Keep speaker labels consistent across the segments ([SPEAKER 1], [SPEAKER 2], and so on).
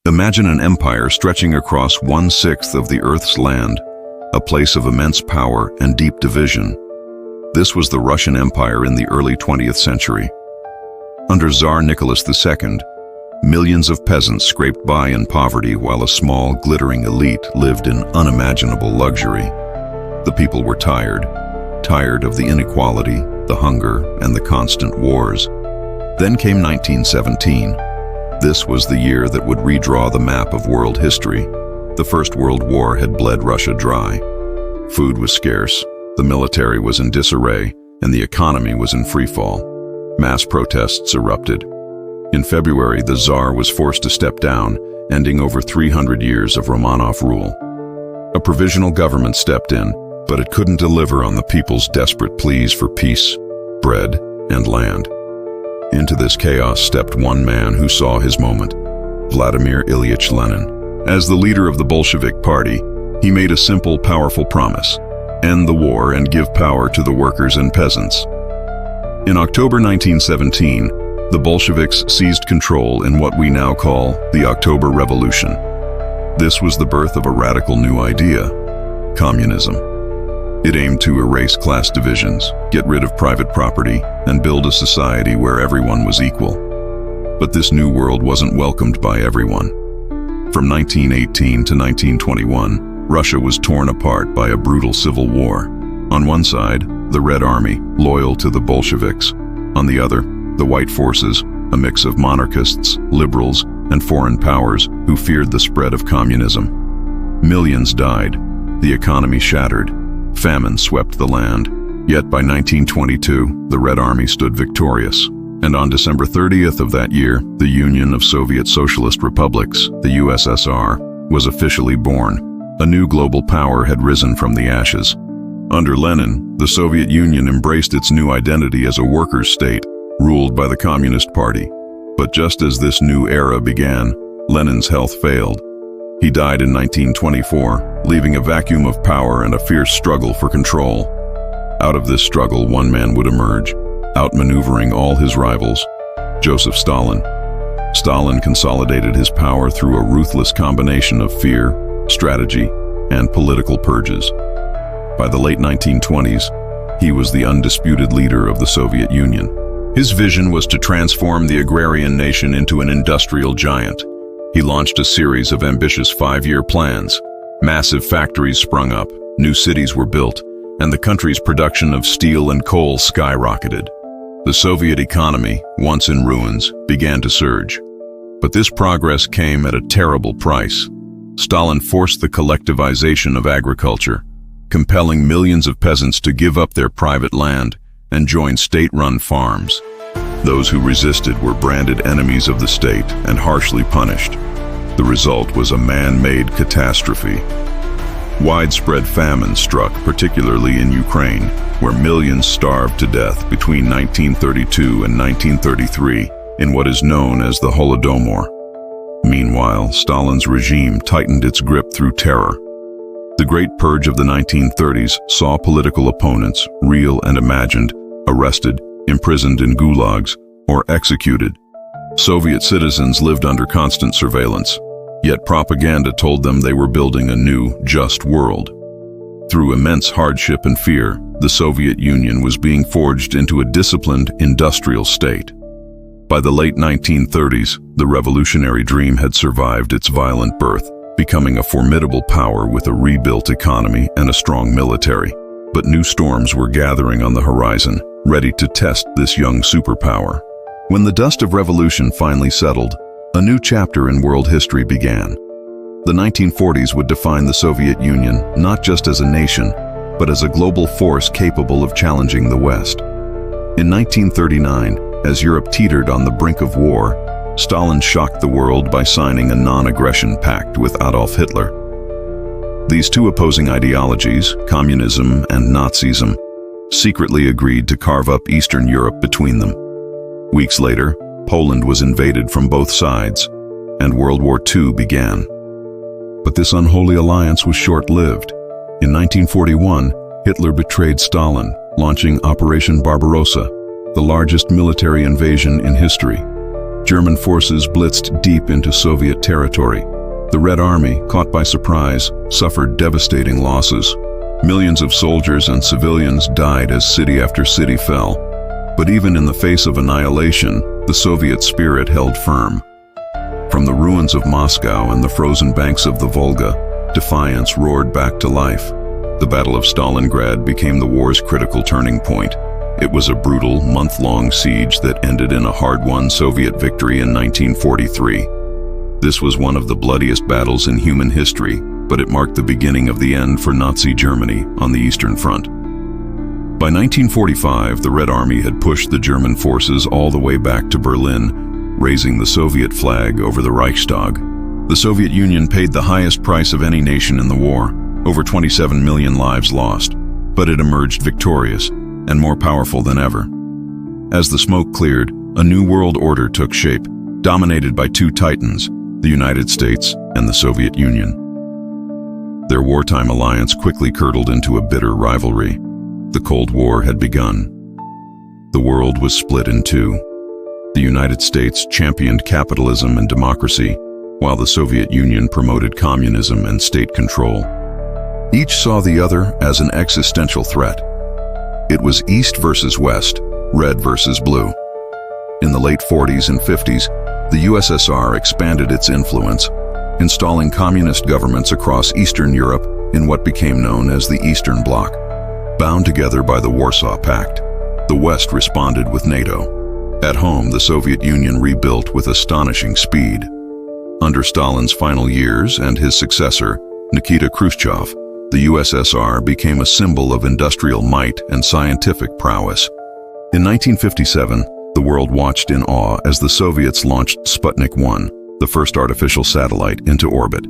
[SPEAKER 1] Imagine an empire stretching across 1/6 of the Earth's land, a place of immense power and deep division. This was the Russian Empire in the early 20th century. Under Tsar Nicholas II, millions of peasants scraped by in poverty while a small, glittering elite lived in unimaginable luxury. The people were tired of the inequality, the hunger, and the constant wars. Then came 1917. This was the year that would redraw the map of world history. The First World War had bled Russia dry. Food was scarce, the military was in disarray, and the economy was in freefall. Mass protests erupted. In February, the Tsar was forced to step down, ending over 300 years of Romanov rule. A provisional government stepped in, but it couldn't deliver on the people's desperate pleas for peace, bread, and land. Into this chaos stepped one man who saw his moment, Vladimir Ilyich Lenin. As the leader of the Bolshevik Party, he made a simple, powerful promise: end the war and give power to the workers and peasants. In October 1917, the Bolsheviks seized control in what we now call the October Revolution. This was the birth of a radical new idea: communism. It aimed to erase class divisions, get rid of private property, and build a society where everyone was equal. But this new world wasn't welcomed by everyone. From 1918 to 1921, Russia was torn apart by a brutal civil war. On one side, the Red Army, loyal to the Bolsheviks. On the other, the White Forces, a mix of monarchists, liberals, and foreign powers who feared the spread of communism. Millions died, the economy shattered, famine swept the land. Yet by 1922, the Red Army stood victorious. And on December 30th of that year, the Union of Soviet Socialist Republics, the USSR, was officially born. A new global power had risen from the ashes. Under Lenin, the Soviet Union embraced its new identity as a workers' state, ruled by the Communist Party. But just as this new era began, Lenin's health failed. He died in 1924, leaving a vacuum of power and a fierce struggle for control. Out of this struggle, one man would emerge, outmaneuvering all his rivals: Joseph Stalin. Stalin consolidated his power through a ruthless combination of fear, strategy, and political purges. By the late 1920s, he was the undisputed leader of the Soviet Union. His vision was to transform the agrarian nation into an industrial giant. He launched a series of ambitious 5-year plans. Massive factories sprung up, new cities were built, and the country's production of steel and coal skyrocketed. The Soviet economy, once in ruins, began to surge. But this progress came at a terrible price. Stalin forced the collectivization of agriculture, compelling millions of peasants to give up their private land and join state-run farms. Those who resisted were branded enemies of the state and harshly punished. The result was a man-made catastrophe. Widespread famine struck, particularly in Ukraine, where millions starved to death between 1932 and 1933 in what is known as the Holodomor. Meanwhile, Stalin's regime tightened its grip through terror. The Great Purge of the 1930s saw political opponents, real and imagined, arrested, imprisoned in gulags, or executed. Soviet citizens lived under constant surveillance, yet propaganda told them they were building a new, just world. Through immense hardship and fear, the Soviet Union was being forged into a disciplined, industrial state. By the late 1930s, the revolutionary dream had survived its violent birth, becoming a formidable power with a rebuilt economy and a strong military. But new storms were gathering on the horizon, ready to test this young superpower. When the dust of revolution finally settled, a new chapter in world history began. The 1940s would define the Soviet Union not just as a nation, but as a global force capable of challenging the West. In 1939, as Europe teetered on the brink of war, Stalin shocked the world by signing a non-aggression pact with Adolf Hitler. These two opposing ideologies, communism and Nazism, secretly agreed to carve up Eastern Europe between them. Weeks later, Poland was invaded from both sides, and World War II began. But this unholy alliance was short-lived. In 1941, Hitler betrayed Stalin, launching Operation Barbarossa, the largest military invasion in history. German forces blitzed deep into Soviet territory. The Red Army, caught by surprise, suffered devastating losses. Millions of soldiers and civilians died as city after city fell. But even in the face of annihilation, the Soviet spirit held firm. From the ruins of Moscow and the frozen banks of the Volga, defiance roared back to life. The Battle of Stalingrad became the war's critical turning point. It was a brutal, month-long siege that ended in a hard-won Soviet victory in 1943. This was one of the bloodiest battles in human history, but it marked the beginning of the end for Nazi Germany on the Eastern Front. By 1945, the Red Army had pushed the German forces all the way back to Berlin, raising the Soviet flag over the Reichstag. The Soviet Union paid the highest price of any nation in the war, over 27 million lives lost, but it emerged victorious and more powerful than ever. As the smoke cleared, a new world order took shape, dominated by two titans, the United States and the Soviet Union. Their wartime alliance quickly curdled into a bitter rivalry. The Cold War had begun. The world was split in two. The United States championed capitalism and democracy, while the Soviet Union promoted communism and state control. Each saw the other as an existential threat. It was East versus West, red versus blue. In the late 40s and 50s, the USSR expanded its influence, installing communist governments across Eastern Europe in what became known as the Eastern Bloc. Bound together by the Warsaw Pact, the West responded with NATO. At home, the Soviet Union rebuilt with astonishing speed. Under Stalin's final years and his successor, Nikita Khrushchev, the USSR became a symbol of industrial might and scientific prowess. In 1957, the world watched in awe as the Soviets launched Sputnik 1, the first artificial satellite, into orbit.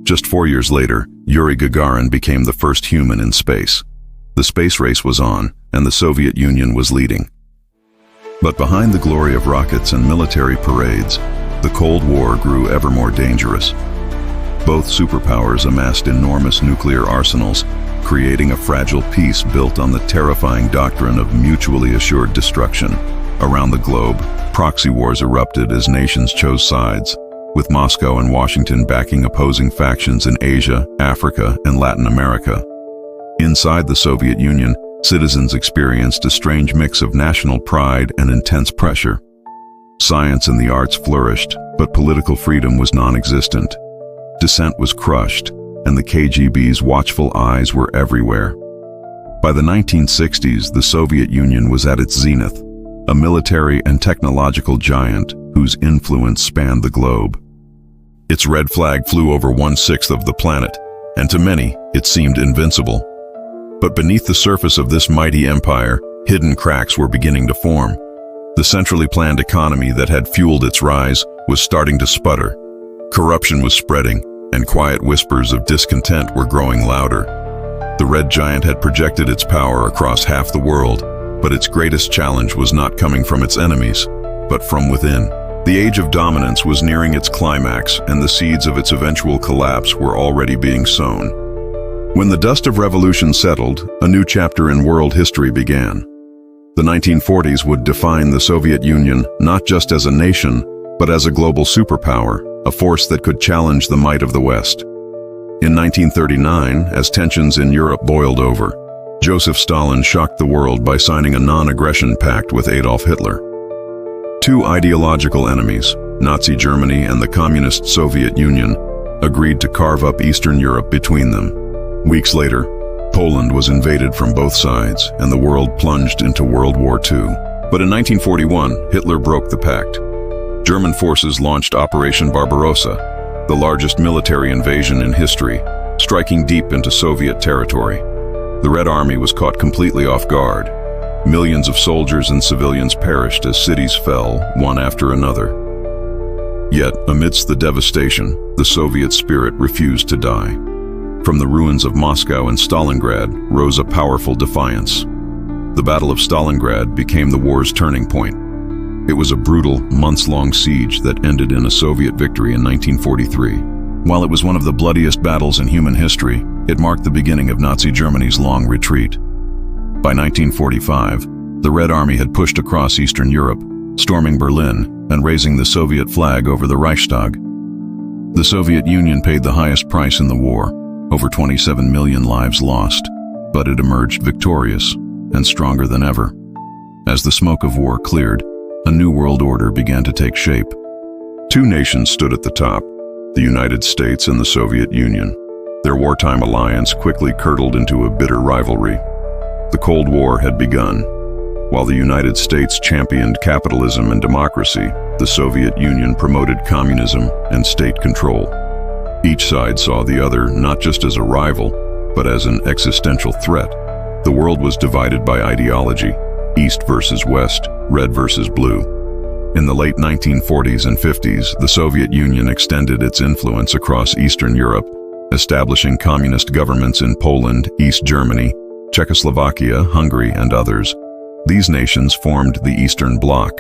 [SPEAKER 1] Just 4 years later, Yuri Gagarin became the first human in space. The space race was on, and the Soviet Union was leading. But behind the glory of rockets and military parades, the Cold War grew ever more dangerous. Both superpowers amassed enormous nuclear arsenals, creating a fragile peace built on the terrifying doctrine of mutually assured destruction. Around the globe, proxy wars erupted as nations chose sides, with Moscow and Washington backing opposing factions in Asia, Africa, and Latin America. Inside the Soviet Union, citizens experienced a strange mix of national pride and intense pressure. Science and the arts flourished, but political freedom was non-existent. Dissent was crushed, and the KGB's watchful eyes were everywhere. By the 1960s, the Soviet Union was at its zenith, a military and technological giant whose influence spanned the globe. Its red flag flew over 1/6 of the planet, and to many, it seemed invincible. But beneath the surface of this mighty empire, hidden cracks were beginning to form. The centrally planned economy that had fueled its rise was starting to sputter. Corruption was spreading, and quiet whispers of discontent were growing louder. The Red Giant had projected its power across half the world, but its greatest challenge was not coming from its enemies, but from within. The age of dominance was nearing its climax, and the seeds of its eventual collapse were already being sown. When the dust of revolution settled, a new chapter in world history began. The 1940s would define the Soviet Union not just as a nation, but as a global superpower, a force that could challenge the might of the West. In 1939, as tensions in Europe boiled over, Joseph Stalin shocked the world by signing a non-aggression pact with Adolf Hitler. Two ideological enemies, Nazi Germany and the Communist Soviet Union, agreed to carve up Eastern Europe between them. Weeks later, Poland was invaded from both sides, and the world plunged into World War II. But in 1941, Hitler broke the pact. German forces launched Operation Barbarossa, the largest military invasion in history, striking deep into Soviet territory. The Red Army was caught completely off guard. Millions of soldiers and civilians perished as cities fell, one after another. Yet, amidst the devastation, the Soviet spirit refused to die. From the ruins of Moscow and Stalingrad rose a powerful defiance. The Battle of Stalingrad became the war's turning point. It was a brutal, months-long siege that ended in a Soviet victory in 1943. While it was one of the bloodiest battles in human history, it marked the beginning of Nazi Germany's long retreat. By 1945, the Red Army had pushed across Eastern Europe, storming Berlin, and raising the Soviet flag over the Reichstag. The Soviet Union paid the highest price in the war, over 27 million lives lost, but it emerged victorious and stronger than ever. As the smoke of war cleared, a new world order began to take shape. Two nations stood at the top, the United States and the Soviet Union. Their wartime alliance quickly curdled into a bitter rivalry. The Cold War had begun. While the United States championed capitalism and democracy, the Soviet Union promoted communism and state control. Each side saw the other not just as a rival, but as an existential threat. The world was divided by ideology, East versus West, red versus blue. In the late 1940s and 50s, the Soviet Union extended its influence across Eastern Europe, establishing communist governments in Poland, East Germany, Czechoslovakia, Hungary, and others. These nations formed the Eastern Bloc,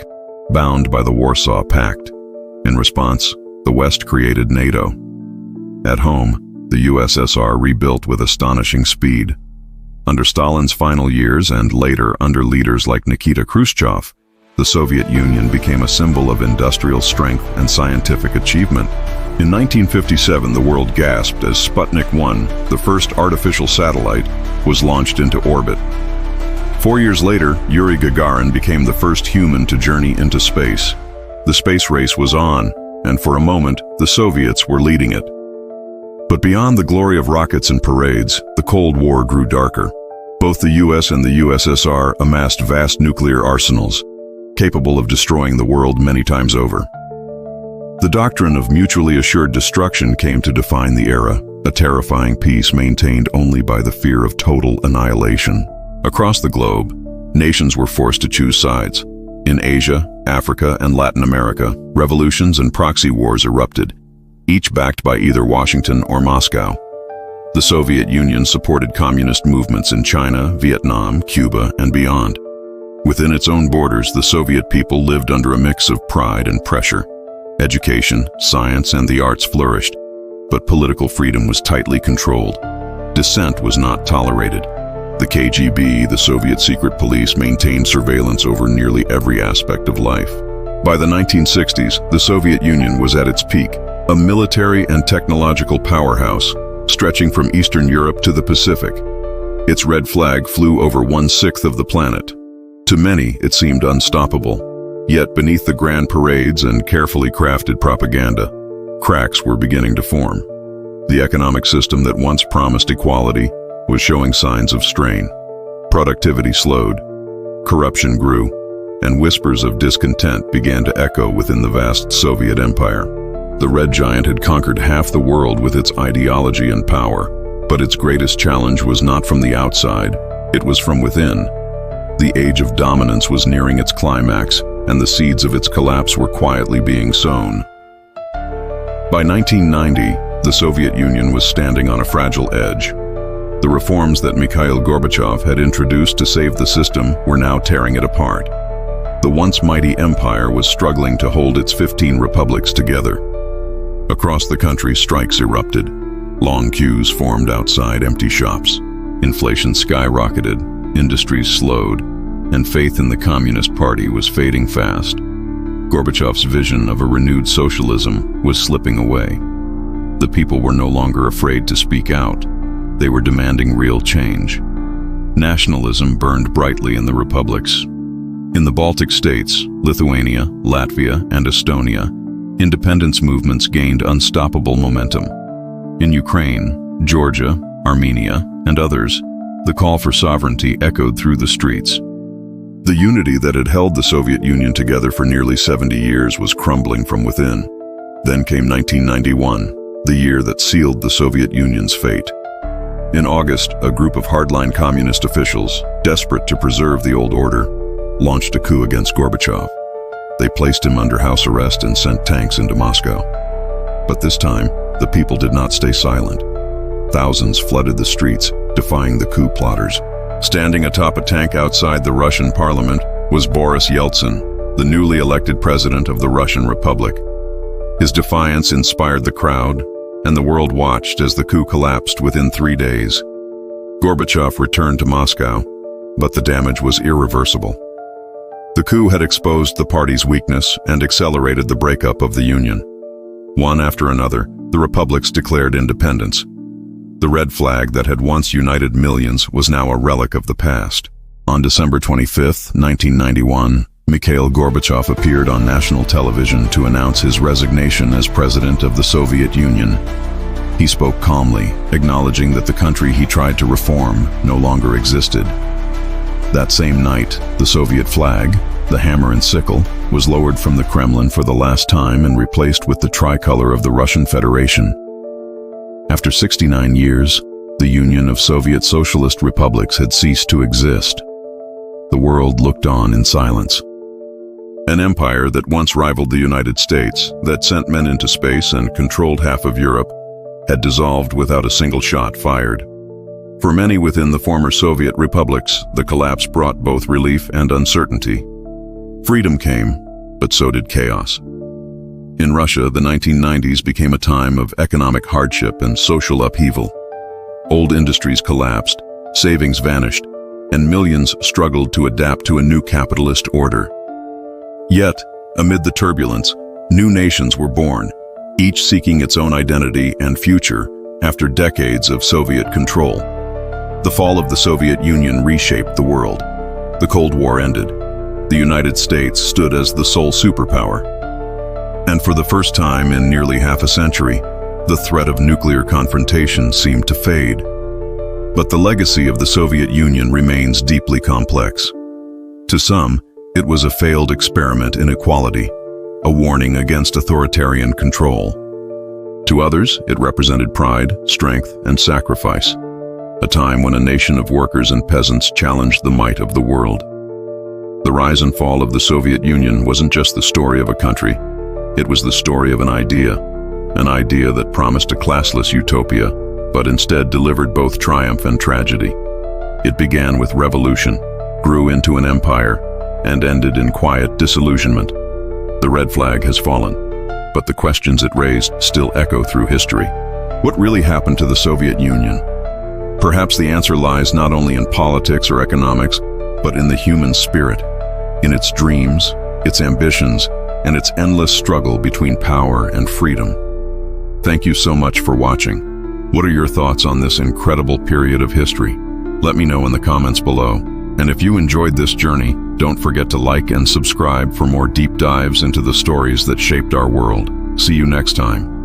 [SPEAKER 1] bound by the Warsaw Pact. In response, the West created NATO. At home, the USSR rebuilt with astonishing speed. Under Stalin's final years and later under leaders like Nikita Khrushchev, the Soviet Union became a symbol of industrial strength and scientific achievement. In 1957, the world gasped as Sputnik 1, the first artificial satellite, was launched into orbit. 4 years later, Yuri Gagarin became the first human to journey into space. The space race was on, and for a moment, the Soviets were leading it. But beyond the glory of rockets and parades, the Cold War grew darker. Both the US and the USSR amassed vast nuclear arsenals, capable of destroying the world many times over. The doctrine of mutually assured destruction came to define the era, a terrifying peace maintained only by the fear of total annihilation. Across the globe, nations were forced to choose sides. In Asia, Africa, and Latin America, revolutions and proxy wars erupted, each backed by either Washington or Moscow. The Soviet Union supported communist movements in China, Vietnam, Cuba, and beyond. Within its own borders, the Soviet people lived under a mix of pride and pressure. Education, science, and the arts flourished, but political freedom was tightly controlled. Dissent was not tolerated. The KGB, the Soviet secret police, maintained surveillance over nearly every aspect of life. By the 1960s, the Soviet Union was at its peak, a military and technological powerhouse, stretching from Eastern Europe to the Pacific. Its red flag flew over 1/6 of the planet. To many, it seemed unstoppable. Yet beneath the grand parades and carefully crafted propaganda, cracks were beginning to form. The economic system that once promised equality was showing signs of strain. Productivity slowed, corruption grew, and whispers of discontent began to echo within the vast Soviet empire. The Red Giant had conquered half the world with its ideology and power, but its greatest challenge was not from the outside, it was from within. The age of dominance was nearing its climax, and the seeds of its collapse were quietly being sown. By 1990, the Soviet Union was standing on a fragile edge. The reforms that Mikhail Gorbachev had introduced to save the system were now tearing it apart. The once mighty empire was struggling to hold its 15 republics together. Across the country, strikes erupted. Long queues formed outside empty shops. Inflation skyrocketed, industries slowed, and faith in the Communist Party was fading fast. Gorbachev's vision of a renewed socialism was slipping away. The people were no longer afraid to speak out. They were demanding real change. Nationalism burned brightly in the republics. In the Baltic states, Lithuania, Latvia, and Estonia, independence movements gained unstoppable momentum. In Ukraine, Georgia, Armenia, and others, the call for sovereignty echoed through the streets. The unity that had held the Soviet Union together for nearly 70 years was crumbling from within. Then came 1991, the year that sealed the Soviet Union's fate. In August, a group of hardline communist officials, desperate to preserve the old order, launched a coup against Gorbachev. They placed him under house arrest and sent tanks into Moscow. But this time, the people did not stay silent. Thousands flooded the streets, defying the coup plotters. Standing atop a tank outside the Russian parliament was Boris Yeltsin, the newly elected president of the Russian Republic. His defiance inspired the crowd, and the world watched as the coup collapsed within 3 days. Gorbachev returned to Moscow, but the damage was irreversible. The coup had exposed the party's weakness and accelerated the breakup of the Union. One after another, the republics declared independence. The red flag that had once united millions was now a relic of the past. On December 25, 1991, Mikhail Gorbachev appeared on national television to announce his resignation as president of the Soviet Union. He spoke calmly, acknowledging that the country he tried to reform no longer existed. That same night, the Soviet flag, the hammer and sickle, was lowered from the Kremlin for the last time and replaced with the tricolor of the Russian Federation. After 69 years, the Union of Soviet Socialist Republics had ceased to exist. The world looked on in silence. An empire that once rivaled the United States, that sent men into space and controlled half of Europe, had dissolved without a single shot fired. For many within the former Soviet republics, the collapse brought both relief and uncertainty. Freedom came, but so did chaos. In Russia, the 1990s became a time of economic hardship and social upheaval. Old industries collapsed, savings vanished, and millions struggled to adapt to a new capitalist order. Yet, amid the turbulence, new nations were born, each seeking its own identity and future after decades of Soviet control. The fall of the Soviet Union reshaped the world. The Cold War ended. The United States stood as the sole superpower. And for the first time in nearly half a century, the threat of nuclear confrontation seemed to fade. But the legacy of the Soviet Union remains deeply complex. To some, it was a failed experiment in equality, a warning against authoritarian control. To others, it represented pride, strength, and sacrifice, a time when a nation of workers and peasants challenged the might of the world. The rise and fall of the Soviet Union wasn't just the story of a country, it was the story of an idea that promised a classless utopia, but instead delivered both triumph and tragedy. It began with revolution, grew into an empire, and ended in quiet disillusionment. The red flag has fallen, but the questions it raised still echo through history. What really happened to the Soviet Union? Perhaps the answer lies not only in politics or economics, but in the human spirit, in its dreams, its ambitions, and its endless struggle between power and freedom. Thank you so much for watching. What are your thoughts on this incredible period of history? Let me know in the comments below. And if you enjoyed this journey, don't forget to like and subscribe for more deep dives into the stories that shaped our world. See you next time.